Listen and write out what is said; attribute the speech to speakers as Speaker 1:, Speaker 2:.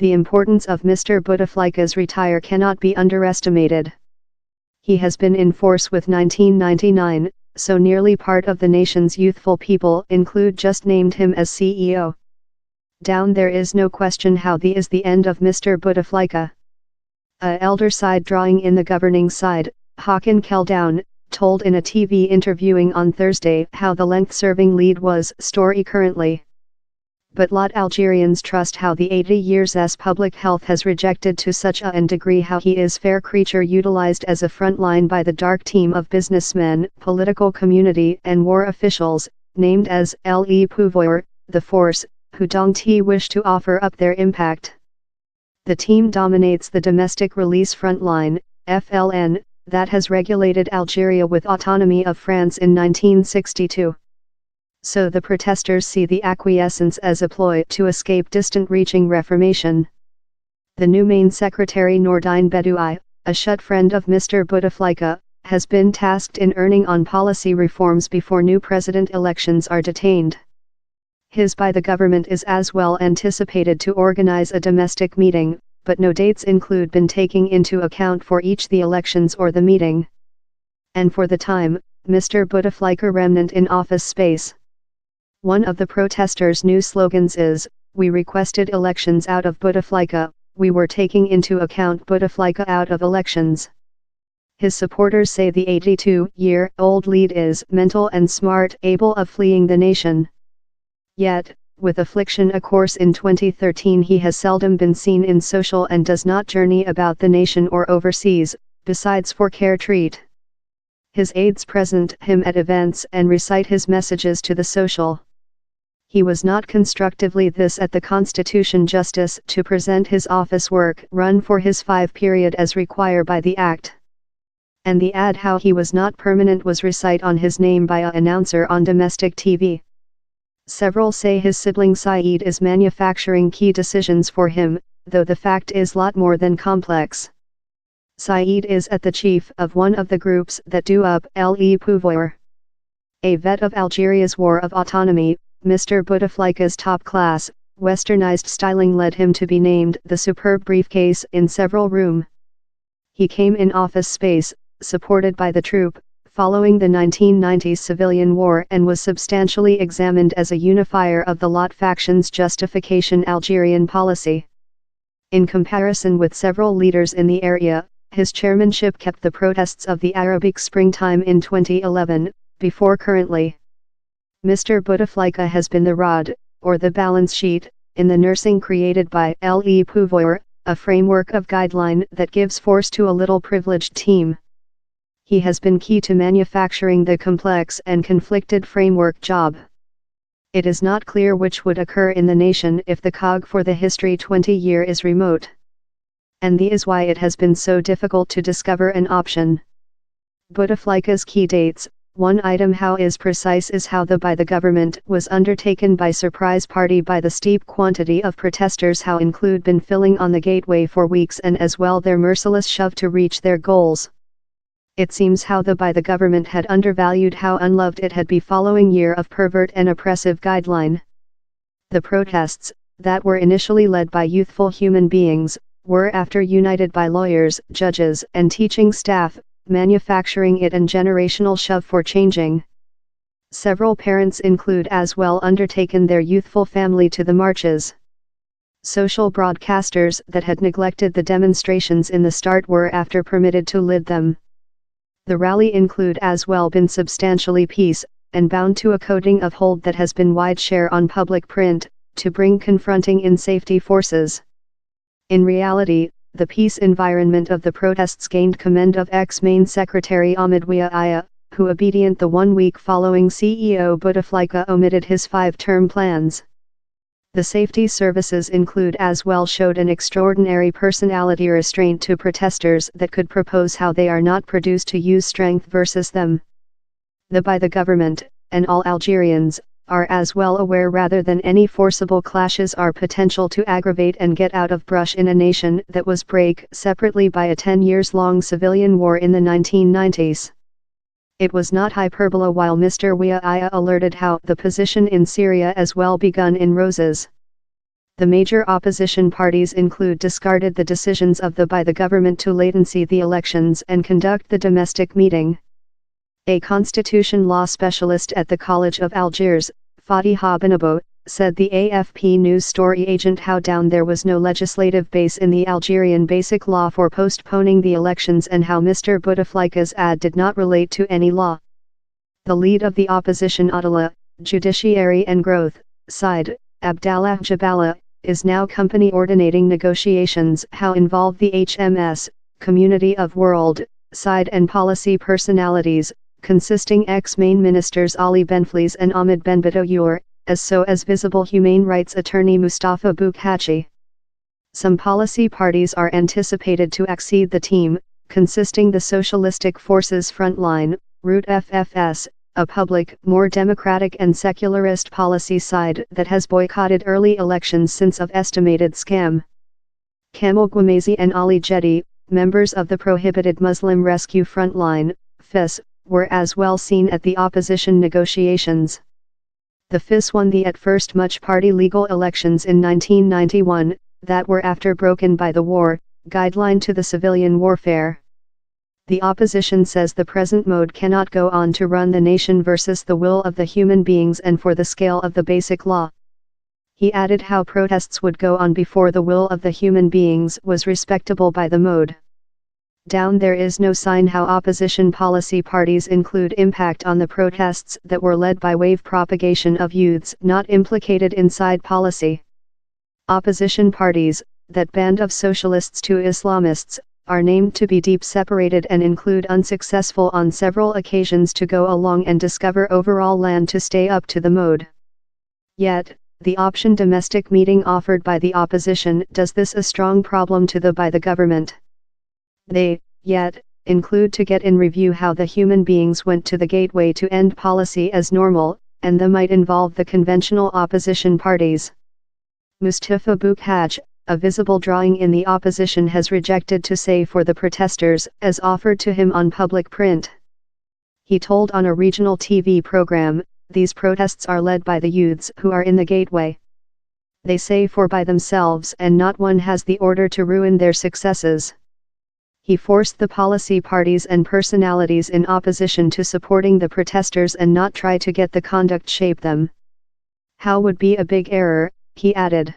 Speaker 1: The importance of Mr. Bouteflika's retire cannot be underestimated. He has been in force with 1999, so nearly part of the nation's youthful people include just named him as CEO. Down there is no question how the is the end of Mr. Bouteflika. A elder side drawing in the governing side, Hakan Keldown, told in a TV interviewing on Thursday how the length-serving lead was story currently. But lot Algerians trust how the 80 years' public health has rejected to such an degree how he is fair creature utilized as a front line by the dark team of businessmen, political community and war officials, named as Le Pouvoir, the force, who don't wish to offer up their impact. The team dominates the domestic release front line, FLN, that has regulated Algeria with autonomy of France in 1962. So the protesters see the acquiescence as a ploy to escape distant-reaching reformation. The new Main Secretary Nourdine Bedoui, a shut friend of Mr. Bouteflika, has been tasked in earning on policy reforms before new president elections are detained. His by the government is as well anticipated to organize a domestic meeting, but no dates include been taking into account for each the elections or the meeting. And for the time, Mr. Bouteflika remnant in office space. One of the protesters' new slogans is, "We requested elections out of Bouteflika, we were taking into account Bouteflika out of elections." His supporters say the 82-year-old lead is mental and smart, able of fleeing the nation. Yet, with affliction of course in 2013 he has seldom been seen in social and does not journey about the nation or overseas, besides for care treat. His aides present him at events and recite his messages to the social. He was not constructively this at the Constitution Justice to present his office work run for his 5 period as required by the Act. And the ad how he was not permanent was recite on his name by a announcer on domestic TV. Several say his sibling Saeed is manufacturing key decisions for him, though the fact is lot more than complex. Saeed is at the chief of one of the groups that do up Le Pouvoir. A vet of Algeria's War of Autonomy, Mr. Bouteflika's top-class, westernized styling led him to be named the superb briefcase in several room. He came in office space, supported by the troop, following the 1990s civilian war and was substantially examined as a unifier of the lot factions justification Algerian policy. In comparison with several leaders in the area, his chairmanship kept the protests of the Arabic springtime in 2011, before currently. Mr. Bouteflika has been the rod, or the balance sheet, in the nursing created by Le Pouvoir, a framework of guideline that gives force to a little privileged team. He has been key to manufacturing the complex and conflicted framework job. It is not clear which would occur in the nation if the cog for the history 20-year is remote. And that is why it has been so difficult to discover an option. Bouteflika's key dates, one item how is precise is how the by the government was undertaken by surprise party by the steep quantity of protesters how include been filling on the gateway for weeks and as well their merciless shove to reach their goals. It seems how the by the government had undervalued how unloved it had be following year of pervert and oppressive guideline. The protests, that were initially led by youthful human beings, were after united by lawyers, judges and teaching staff, manufacturing it and generational shove for changing. Several parents include as well undertaken their youthful family to the marches. Social broadcasters that had neglected the demonstrations in the start were after permitted to lead them. The rally include as well been substantially peace, and bound to a coding of hold that has been wide share on public print, to bring confronting in safety forces. In reality, the peace environment of the protests gained commend of ex-Main Secretary Ahmed Ouia, who obedient the 1 week following CEO Bouteflika omitted his 5-term plans. The safety services include as well showed an extraordinary personality restraint to protesters that could propose how they are not produced to use strength versus them. The by the government, and all Algerians, are as well aware rather than any forcible clashes are potential to aggravate and get out of brush in a nation that was break separately by a 10-years-long civilian war in the 1990s. It was not hyperbole while Mr. Ouia alerted how the position in Syria as well begun in roses. The major opposition parties include discarded the decisions of by the government to latency the elections and conduct the domestic meeting. A constitution law specialist at the College of Algiers, Fatiha Benabo, said the AFP news story agent how there was no legislative base in the Algerian basic law for postponing the elections and how Mr. Bouteflika's ad did not relate to any law. The lead of the opposition Adala, Judiciary and Growth, side, Abdallah Jabala, is now company ordinating negotiations how involve the HMS, Community of World, side and policy personalities, consisting ex-main ministers Ali Benflis and Ahmed Ben Bitoyour, as visible human rights attorney Mustafa Boukhachi. Some policy parties are anticipated to accede the team, consisting the Socialistic Forces Frontline, Route FFS, a public, more democratic and secularist policy side that has boycotted early elections since of estimated scam. Kamel Guamazi and Ali Jedi, members of the Prohibited Muslim Rescue Frontline, FIS, were as well seen at the opposition negotiations. The FIS won the at first much-party legal elections in 1991, that were after broken by the war, guideline to the civilian warfare. The opposition says the present mode cannot go on to run the nation versus the will of the human beings and for the scale of the basic law. He added how protests would go on before the will of the human beings was respectable by the mode. There is no sign how opposition policy parties include impact on the protests that were led by wave propagation of youths not implicated inside policy. Opposition parties, that band of socialists to Islamists, are named to be deep separated and include unsuccessful on several occasions to go along and discover overall land to stay up to the mode. Yet, the option domestic meeting offered by the opposition does this a strong problem to by the government. They, yet, include to get in review how the human beings went to the gateway to end policy as normal, and the might involve the conventional opposition parties. Mustafa Boukhachi, a visible drawing in the opposition, has rejected to say for the protesters, as offered to him on public print. He told on a regional TV program, these protests are led by the youths who are in the gateway. They say for by themselves and not one has the order to ruin their successes. He forced the policy parties and personalities in opposition to supporting the protesters and not try to get the conduct shape them. How would be a big error, he added.